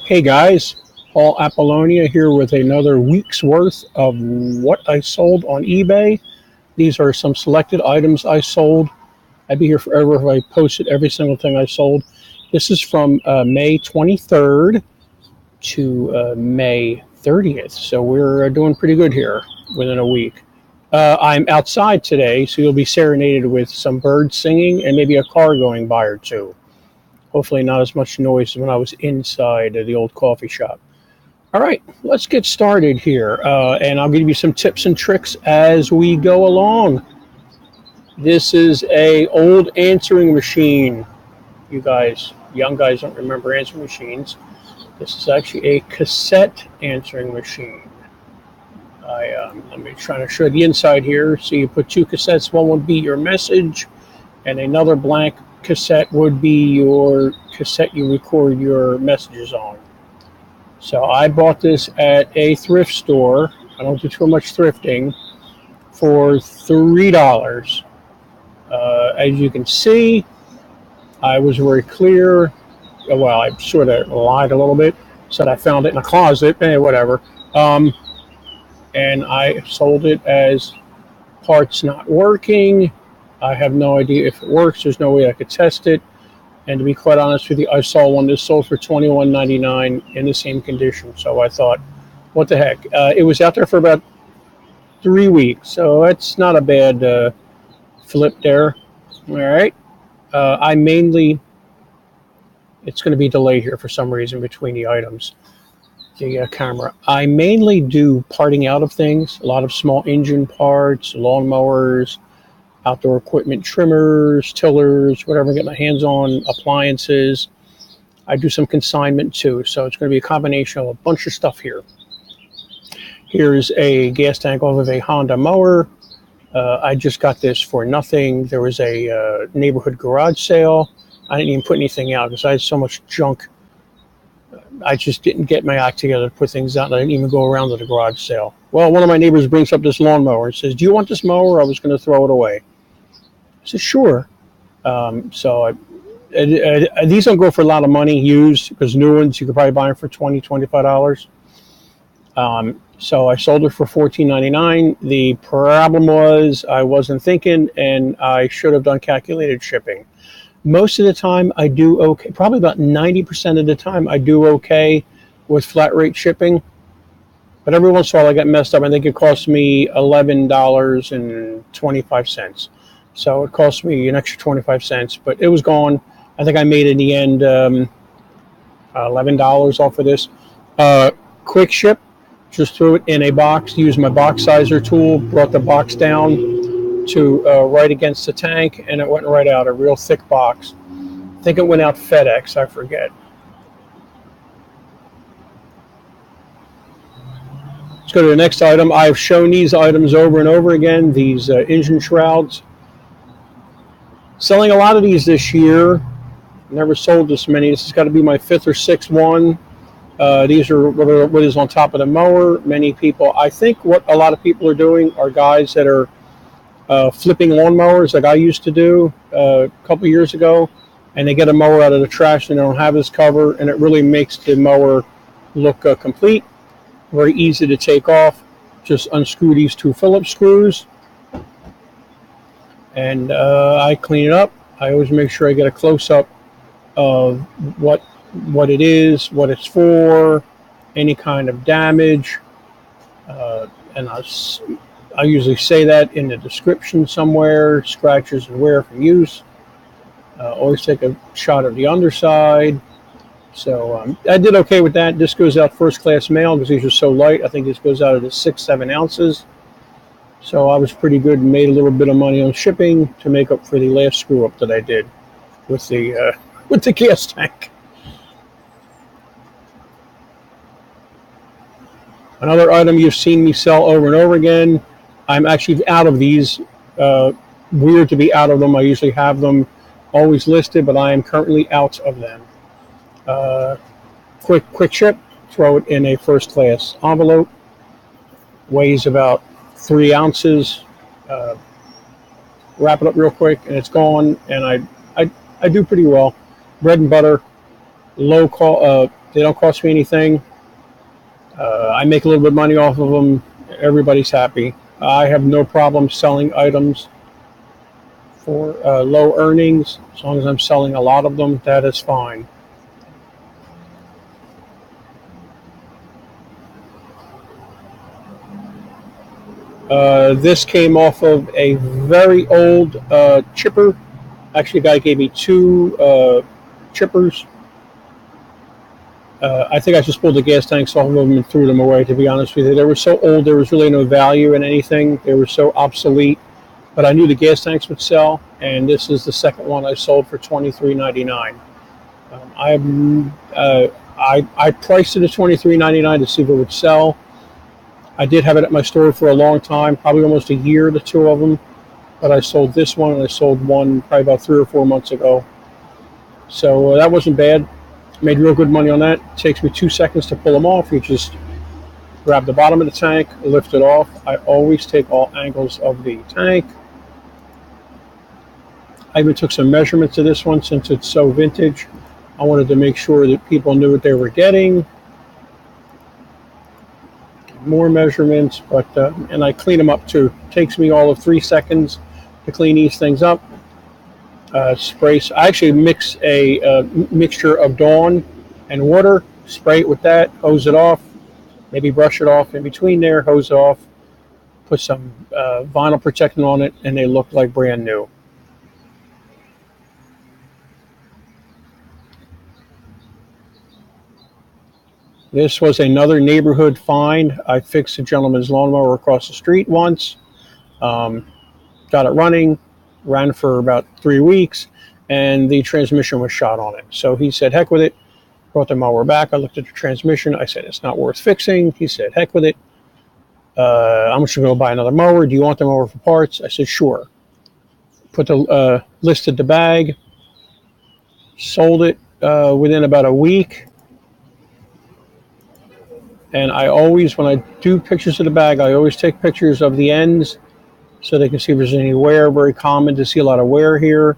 Hey guys, Paul Apollonia here with another week's worth of what I sold on eBay. These are some selected items I sold. I'd be here forever if I posted every single thing I sold. This is from May 23rd to May 30th, so we're doing pretty good here within a week. I'm outside today, so you'll be serenaded with some birds singing and maybe a car going by or two. Hopefully not as much noise as when I was inside the old coffee shop. All right, let's get started here, and I'll give you some tips and tricks as we go along. This is a old answering machine. You guys, young guys don't remember answering machines. This is actually a cassette answering machine. Let me try to show the inside here. So you put two cassettes. One would be your message, and another blank cassette would be your cassette you record your messages on. So I bought this at a thrift store. I don't do too much thrifting, for $3. As you can see, I was very clear. Well, I sort of lied a little bit. Said I found it in a closet. Whatever. And I sold it as parts not working. I have no idea if it works. There's no way I could test it. And to be quite honest with you, I saw one that sold for $21.99 in the same condition. So I thought, what the heck? It was out there for about 3 weeks. So that's not a bad flip there. All right. It's going to be delayed here for some reason between the items. The camera. I mainly do parting out of things. A lot of small engine parts, lawnmowers, outdoor equipment, trimmers, tillers, whatever I get my hands on, appliances. I do some consignment too, so it's going to be a combination of a bunch of stuff here. Here's a gas tank off of a Honda mower. I just got this for nothing. There was a neighborhood garage sale. I didn't even put anything out because I had so much junk. I just didn't get my act together to put things out, and I didn't even go around to the garage sale. Well, one of my neighbors brings up this lawnmower and says, "Do you want this mower?" I was going to throw it away. I said, "Sure." These don't go for a lot of money used, because new ones you could probably buy them for $20, $25. So I sold it for $14.99. The problem was I wasn't thinking, and I should have done calculated shipping. Most of the time I do okay. Probably about 90% of the time I do okay with flat rate shipping. But every once in a while I get messed up. I think it cost me $11.25. So it cost me an extra 25 cents, but it was gone. I think I made in the end $11 off of this. Quick ship, just threw it in a box, used my box sizer tool, brought the box down to right against the tank, and it went right out, a real thick box. I think it went out FedEx, I forget. Let's go to the next item. I've shown these items over and over again, these engine shrouds. Selling a lot of these this year. Never sold this many. This has got to be my 5th or 6th one. These are what is on top of the mower. Many people, I think what a lot of people are doing are guys that are flipping lawnmowers like I used to do a couple years ago, and they get a mower out of the trash and they don't have this cover, and it really makes the mower look complete. Very easy to take off. Just unscrew these 2 Phillips screws, and I clean it up. I always make sure I get a close-up of what it is, what it's for, any kind of damage, and I usually say that in the description somewhere, scratches and wear from use. Always take a shot of the underside. So I did okay with that. This goes out first class mail because these are so light. I think this goes out at 6-7 ounces. So I was pretty good and made a little bit of money on shipping to make up for the last screw up that I did with the gas tank. Another item you've seen me sell over and over again. I'm actually out of these. Weird to be out of them. I usually have them always listed, but I am currently out of them. Quick ship. Throw it in a first class envelope. Weighs about 3 ounces. Wrap it up real quick, and it's gone. And I do pretty well. Bread and butter. They don't cost me anything. I make a little bit of money off of them. Everybody's happy. I have no problem selling items for low earnings. As long as I'm selling a lot of them, that is fine. This came off of a very old chipper. Actually, a guy gave me two chippers. I think I just pulled the gas tanks off of them and threw them away, to be honest with you. They were so old, there was really no value in anything. They were so obsolete. But I knew the gas tanks would sell, and this is the second one I sold for $23.99. I priced it at $23.99 to see if it would sell. I did have it at my store for a long time, probably almost a year, the two of them. But I sold this one, and I sold one probably about 3 or 4 months ago. So that wasn't bad. Made real good money on that. It takes me 2 seconds to pull them off. You just grab the bottom of the tank, lift it off. I always take all angles of the tank. I even took some measurements of this one since it's so vintage. I wanted to make sure that people knew what they were getting. More measurements, but and I clean them up too. It takes me all of 3 seconds to clean these things up. Spray. I actually mix a mixture of Dawn and water. Spray it with that. Hose it off. Maybe brush it off in between there. Hose it off. Put some vinyl protectant on it, and they look like brand new. This was another neighborhood find. I fixed a gentleman's lawnmower across the street once. Got it running. Ran for about 3 weeks, and the transmission was shot on it. So he said, heck with it. Brought the mower back. I looked at the transmission. I said, it's not worth fixing. He said, heck with it. I'm just going to go buy another mower. Do you want the mower for parts? I said, sure. Listed the bag. Sold it within about a week. And I always, when I do pictures of the bag, I always take pictures of the ends so they can see if there's any wear. Very common to see a lot of wear here.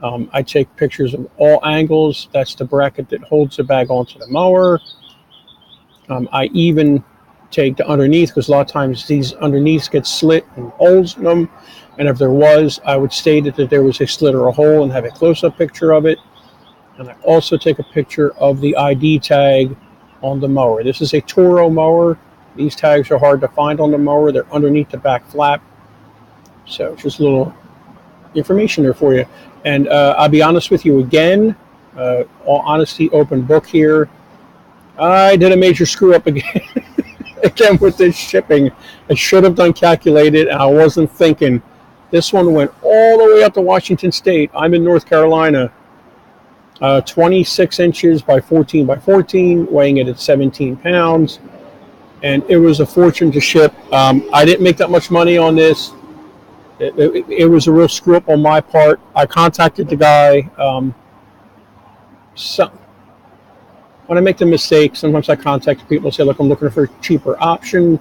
I take pictures of all angles. That's the bracket that holds the bag onto the mower. I even take the underneath, because a lot of times these underneaths get slit and holes in them. And if there was, I would state it that there was a slit or a hole and have a close-up picture of it. And I also take a picture of the ID tag on the mower. This is a Toro mower. These tags are hard to find on the mower. They're underneath the back flap. So just a little information there for you. And I'll be honest with you again, all honesty, open book here. I did a major screw up again. Again with this shipping. I should have done calculated, and I wasn't thinking. This one went all the way up to Washington State. I'm in North Carolina. 26 inches by 14 by 14, weighing it at 17 pounds. And it was a fortune to ship. I didn't make that much money on this. It was a real screw up on my part. I contacted the guy. So when I make the mistake, sometimes I contact people and say, look, I'm looking for a cheaper option.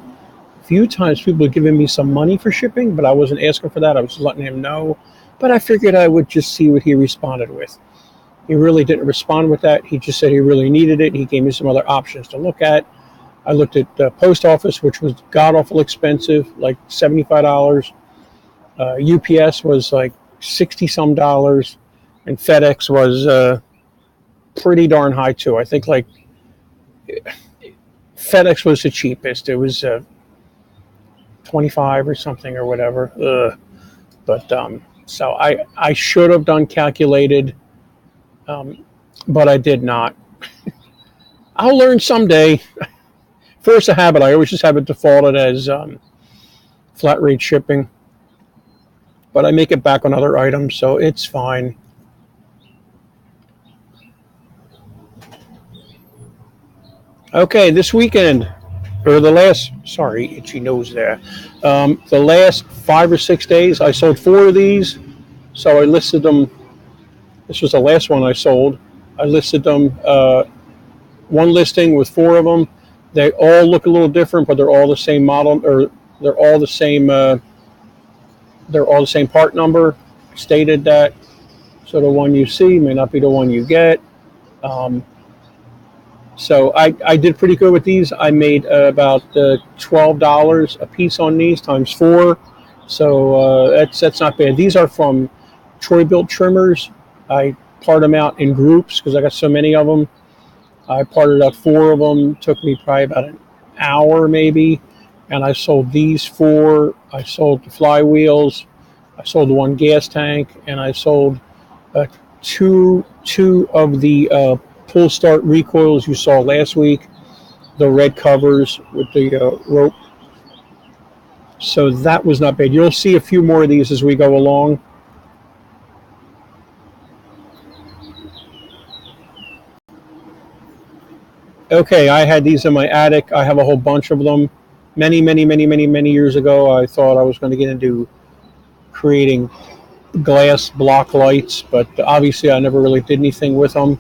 A few times people have given me some money for shipping, but I wasn't asking for that. I was just letting him know. But I figured I would just see what he responded with. He really didn't respond with that. He just said he really needed it. He gave me some other options to look at. I looked at the post office, which was god-awful expensive, like $75. UPS was like $60-some, and FedEx was pretty darn high too. I think like FedEx was the cheapest. It was 25 or something or whatever. But so I should have done calculated, but I did not. I'll learn someday. Force a habit. I always just have it defaulted as flat rate shipping. But I make it back on other items, so it's fine. Okay, this weekend, or the last, sorry, itchy nose there. The last 5 or 6 days, I sold 4 of these. So I listed them. This was the last one I sold. I listed them, one listing with 4 of them. They all look a little different, but they're all the same model, or they're all the same part number. Stated that. So the one you see may not be the one you get. So I did pretty good with these. I made about $12 a piece on these times four. So that's not bad. These are from Troy Built Trimmers. I part them out in groups because I got so many of them. I parted out four of them. Took me probably about an hour maybe. And I sold these four. I sold the flywheels. I sold the one gas tank. And I sold two of the pull start recoils you saw last week. The red covers with the rope. So that was not bad. You'll see a few more of these as we go along. Okay, I had these in my attic. I have a whole bunch of them. Many years ago, I thought I was going to get into creating glass block lights, but obviously I never really did anything with them.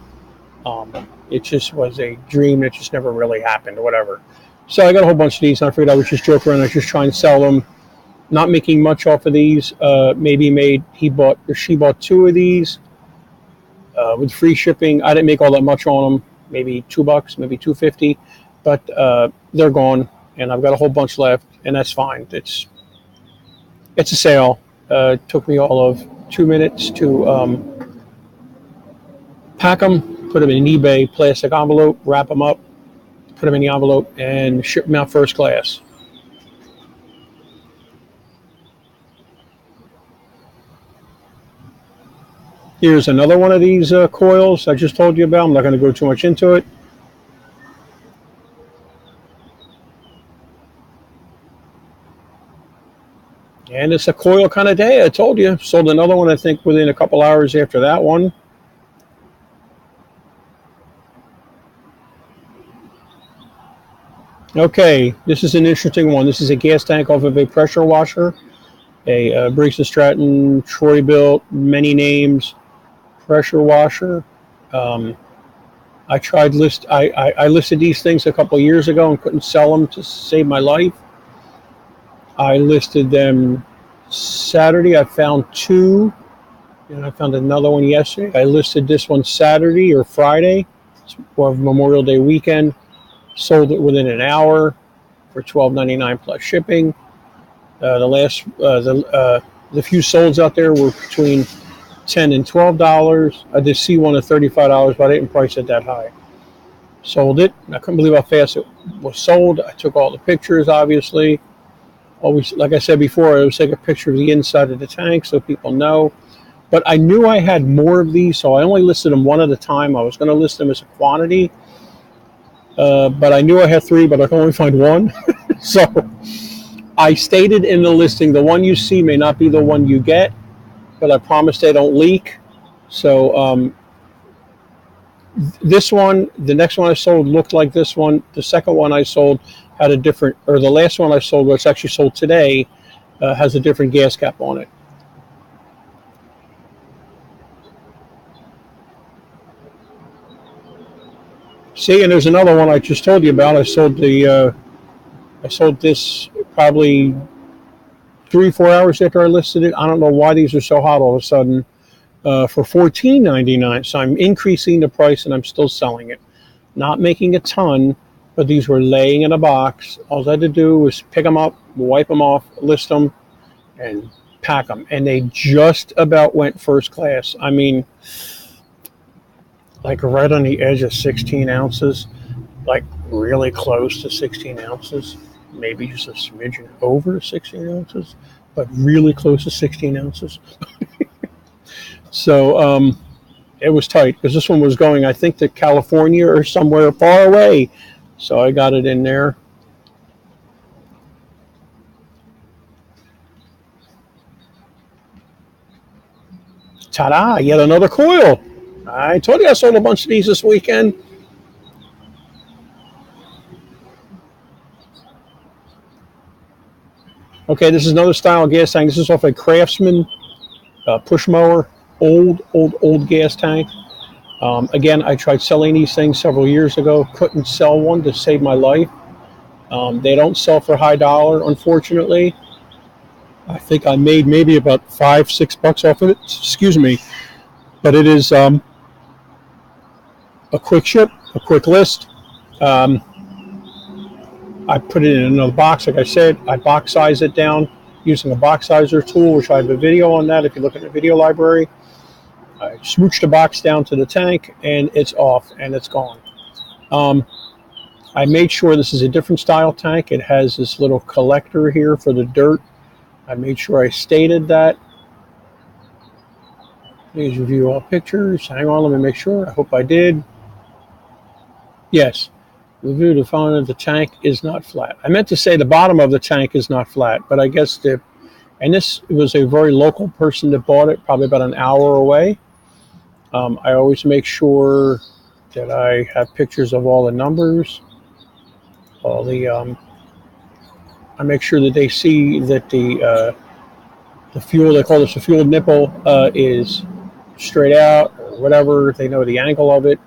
It just was a dream that just never really happened or whatever. So I got a whole bunch of these, and I figured I would just joke around and just try and sell them. Not making much off of these. She bought two of these with free shipping. I didn't make all that much on them. Maybe $2, maybe $2.50, but they're gone, and I've got a whole bunch left, and that's fine. It's a sale. It took me all of 2 minutes to pack them, put them in an eBay plastic envelope, wrap them up, put them in the envelope, and ship them out first class. Here's another one of these coils I just told you about. I'm not going to go too much into it. And it's a coil kind of day, I told you. Sold another one, I think, within a couple hours after that one. Okay, this is an interesting one. This is a gas tank off of a pressure washer. A Briggs & Stratton, Troy Built, many names. Pressure washer. I listed these things a couple of years ago and couldn't sell them to save my life. I listed them Saturday. I found two, and I found another one yesterday. I listed this one Saturday or Friday of Memorial Day weekend. Sold it within an hour for $12.99 plus shipping. The few solds out there were between $10 and $12. I did see one at $35, but I didn't price it that high. Sold it. I couldn't believe how fast it was sold. I took all the pictures, obviously. Always, like I said before, I always take a picture of the inside of the tank so people know. But I knew I had more of these, so I only listed them one at a time. I was going to list them as a quantity, but I knew I had three, but I could only find one. So I stated in the listing, the one you see may not be the one you get, but I promise they don't leak. So this one, the next one I sold looked like this one. The second one I sold had a different, or the last one I sold, which actually sold today, has a different gas cap on it. See, and there's another one I just told you about. I sold this probably 3-4 hours after I listed it. I don't know why these are so hot all of a sudden. For $14.99. So I'm increasing the price and I'm still selling it. Not making a ton, but these were laying in a box. All I had to do was pick them up, wipe them off, list them, and pack them. And they just about went first class. I mean, like right on the edge of 16 ounces, like really close to 16 ounces, maybe just a smidgen over 16 ounces, but really close to 16 ounces. So it was tight because this one was going, I think, to California or somewhere far away. So I got it in there. Ta-da, yet another coil. I told you I sold a bunch of these this weekend. Okay, this is another style of gas tank. This is off a Craftsman push mower. Old gas tank. Again, I tried selling these things several years ago. Couldn't sell one to save my life. They don't sell for high dollar, unfortunately. I think I made maybe about $5-6 off of it. Excuse me. But it is a quick ship, a quick list. Um, I put it in another box. Like I said, I box size it down using a box sizer tool, which I have a video on that. If you look at the video library, I smooch the box down to the tank, and it's off, and it's gone. I made sure this is a different style tank. It has this little collector here for the dirt. I made sure I stated that. Please review all pictures. Hang on, let me make sure. I hope I did. Yes. Review the following of the tank is not flat. I meant to say the bottom of the tank is not flat, but I guess and this was a very local person that bought it, probably about an hour away. I always make sure that I have pictures of all the numbers, all the. I make sure that they see that the fuel, they call this a fuel nipple, is straight out or whatever. They know the angle of it.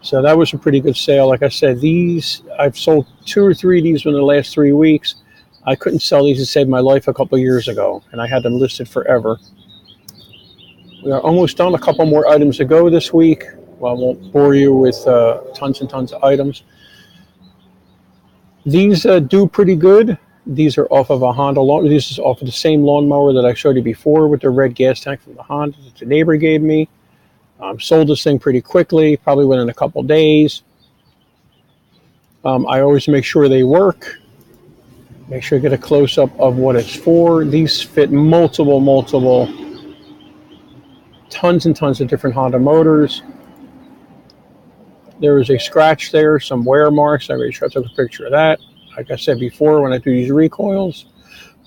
So that was a pretty good sale. Like I said, I've sold 2 or 3 of these in the last 3 weeks. I couldn't sell these to save my life a couple of years ago, and I had them listed forever. We are almost done. A couple more items to go this week. Well, I won't bore you with tons and tons of items. These do pretty good. These are off of a Honda lawn. This is off of the same lawnmower that I showed you before with the red gas tank from the Honda that the neighbor gave me. Sold this thing pretty quickly, probably within a couple days. I always make sure they work. Make sure you get a close-up of what it's for. These fit multiple, tons and tons of different Honda motors. There is a scratch there, some wear marks. I made sure I took a picture of that. Like I said before, when I do these recoils,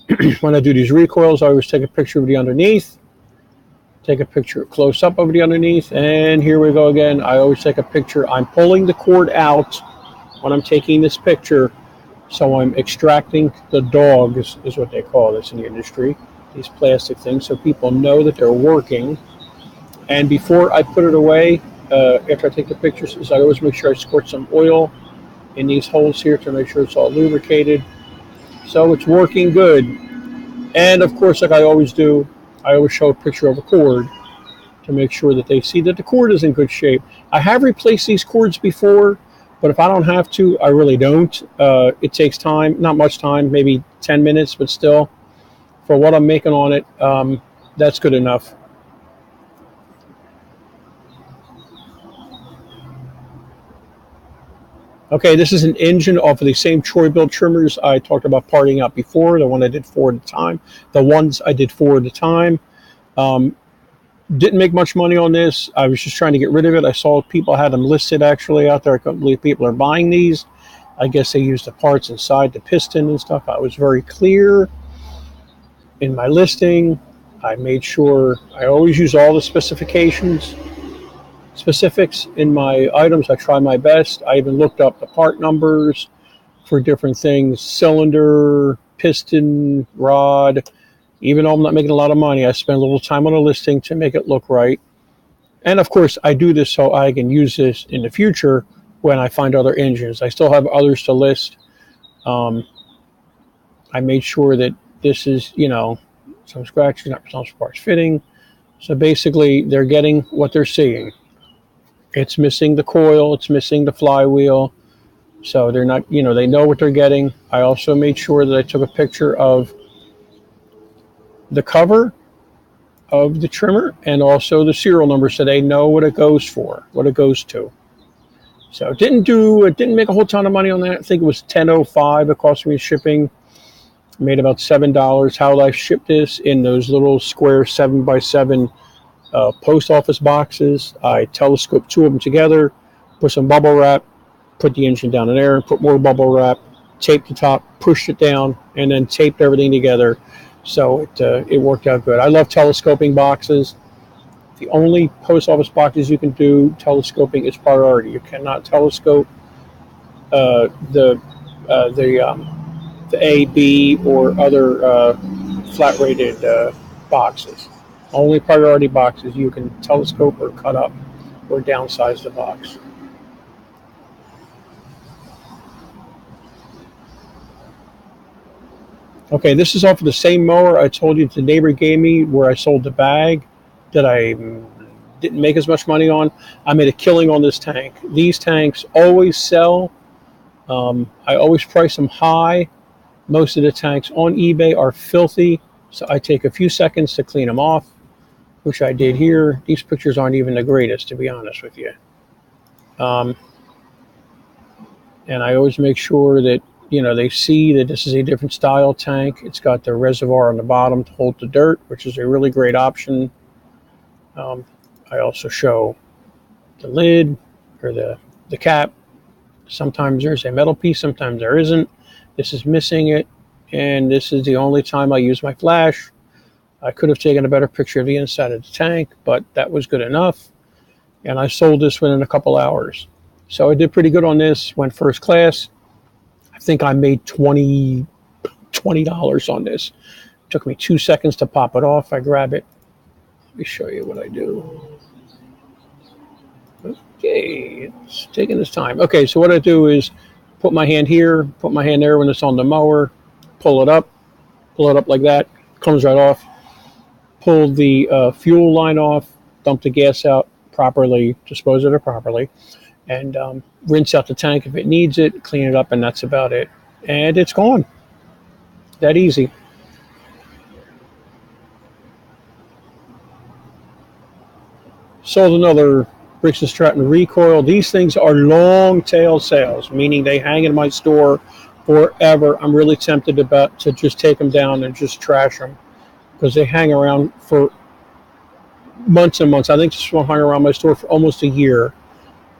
I always take a picture of the underneath. Take a picture close up of the underneath, and here we go again. I always take a picture. I'm pulling the cord out when I'm taking this picture, so I'm extracting the dog, is what they call this in the industry, these plastic things, so people know that they're working. And before I put it away, after I take the pictures, I always make sure I squirt some oil in these holes here to make sure it's all lubricated, so it's working good. And of course, like I always do, I always show a picture of a cord to make sure that they see that the cord is in good shape. I have replaced these cords before, but if I don't have to, I really don't. It takes time, not much time, maybe 10 minutes, but still, for what I'm making on it, that's good enough. Okay, this is an engine off of the same Troy-Bilt trimmers I talked about parting out before, the one I did 4 at a time. The ones I did 4 at a time. Didn't make much money on this. I was just trying to get rid of it. I saw people had them listed actually out there. I couldn't believe people are buying these. I guess they use the parts inside the piston and stuff. I was very clear in my listing. I made sure I always use all the specifics in my items. I try my best. I even looked up the part numbers for different things, cylinder, piston, rod. Even though I'm not making a lot of money, I spend a little time on a listing to make it look right. And of course, I do this so I can use this in the future when I find other engines. I still have others to list. I made sure that this is, some scratches, not some parts fitting. So basically, they're getting what they're seeing. It's missing the coil, it's missing the flywheel. So they're not, they know what they're getting. I also made sure that I took a picture of the cover of the trimmer and also the serial number so they know what it goes for, what it goes to. So it didn't make a whole ton of money on that. I think it was $10.05. It cost me shipping. Made about $7. How I shipped this in those little square 7x7 post office boxes. I telescoped 2 of them together, put some bubble wrap, put the engine down in there, put more bubble wrap, taped the top, pushed it down, and then taped everything together. So it worked out good. I love telescoping boxes. The only post office boxes you can do telescoping is priority. You cannot telescope the A, B, or other flat rated boxes. Only priority boxes you can telescope or cut up or downsize the box. Okay, this is off of the same mower I told you the neighbor gave me where I sold the bag that I didn't make as much money on. I made a killing on this tank. These tanks always sell I always price them high. Most of the tanks on eBay are filthy, so I take a few seconds to clean them off, which I did here. These pictures aren't even the greatest, to be honest with you. And I always make sure that, they see that this is a different style tank. It's got the reservoir on the bottom to hold the dirt, which is a really great option. I also show the lid or the cap. Sometimes there's a metal piece, sometimes there isn't. This is missing it, and this is the only time I use my flash. I could have taken a better picture of the inside of the tank, but that was good enough. And I sold this within a couple hours. So I did pretty good on this, went first class. I think I made $20 on this. It took me 2 seconds to pop it off. I grab it. Let me show you what I do. Okay, it's taking its time. Okay, so what I do is put my hand here, put my hand there when it's on the mower, pull it up like that, comes right off. Pull the fuel line off, dump the gas out properly, dispose of it properly, and rinse out the tank if it needs it, clean it up, and that's about it. And it's gone. That easy. Sold another Briggs & Stratton recoil. These things are long tail sales, meaning they hang in my store forever. I'm really tempted to just take them down and just trash them because they hang around for months and months. I think this one hung around my store for almost a year.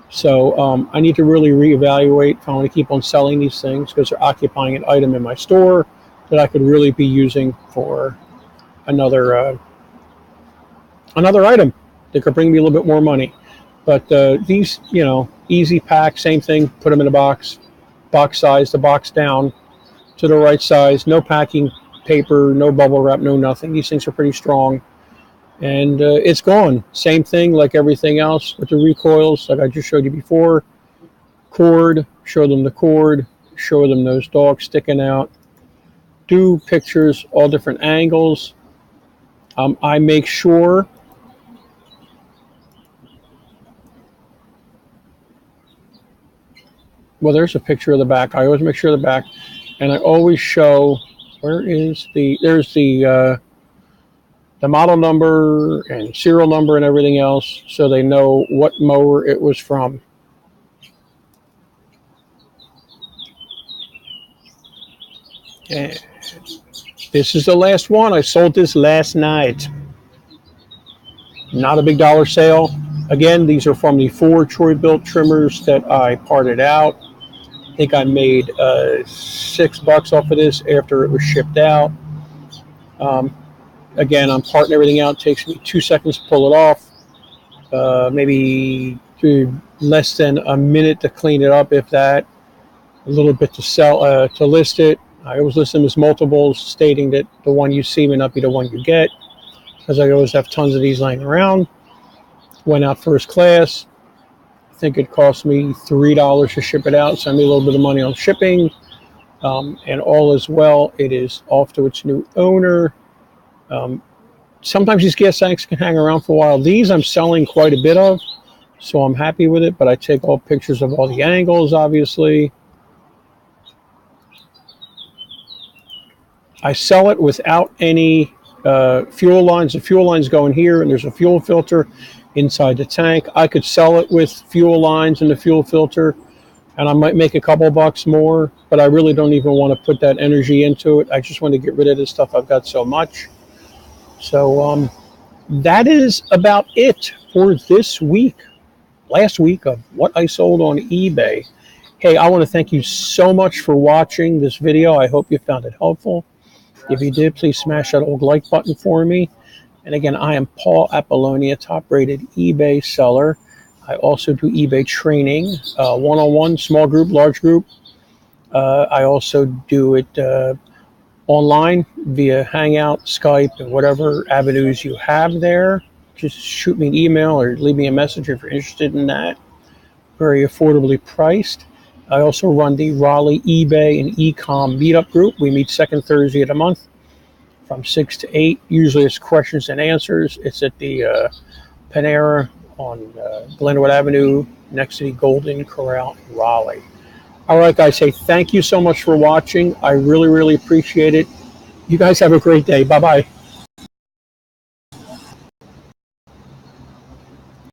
So I need to really reevaluate if I want to keep on selling these things because they're occupying an item in my store that I could really be using for another item that could bring me a little bit more money. But these, easy pack, same thing, put them in a box size, the box down to the right size, no packing paper, no bubble wrap, no nothing. These things are pretty strong. And it's gone. Same thing like everything else with the recoils, like I just showed you before. Cord, show them the cord, show them those dogs sticking out. Do pictures, all different angles. I make sure well, there's a picture of the back. I always make sure of the back, and I always show there's the model number and serial number and everything else, so they know what mower it was from. And this is the last one. I sold this last night. Not a big dollar sale. Again, these are from the 4 Troy-Bilt trimmers that I parted out. I think I made $6 off of this after it was shipped out. Again, I'm parting everything out. It takes me 2 seconds to pull it off. Maybe less than a minute to clean it up, if that. A little bit to list it. I always list them as multiples, stating that the one you see may not be the one you get, because I always have tons of these lying around. Went out first class. I think it cost me $3 to ship it out, so I made a little bit of money on shipping. And all is well. It is off to its new owner. Sometimes these gas tanks can hang around for a while. These I'm selling quite a bit of, so I'm happy with it, but I take all pictures of all the angles, obviously. I sell it without any fuel lines. The fuel lines go in here, and there's a fuel filter inside the tank. I could sell it with fuel lines and the fuel filter, and I might make a couple bucks more, but I really don't even want to put that energy into it. I just want to get rid of this stuff. I've got so much. So that is about it for this week. Last week of what I sold on eBay. Hey, I want to thank you so much for watching this video. I hope you found it helpful. If you did, please smash that old like button for me. And again, I am Paul Apollonia, top-rated eBay seller. I also do eBay training, one-on-one, small group, large group. I also do it online via Hangout, Skype, and whatever avenues you have there. Just shoot me an email or leave me a message if you're interested in that. Very affordably priced. I also run the Raleigh eBay and eCom Meetup Group. We meet second Thursday of the month from 6 to 8. Usually it's questions and answers. It's at the Panera on Glenwood Avenue next to the Golden Corral in Raleigh. All right, guys. Hey, thank you so much for watching. I really, really appreciate it. You guys have a great day. Bye-bye.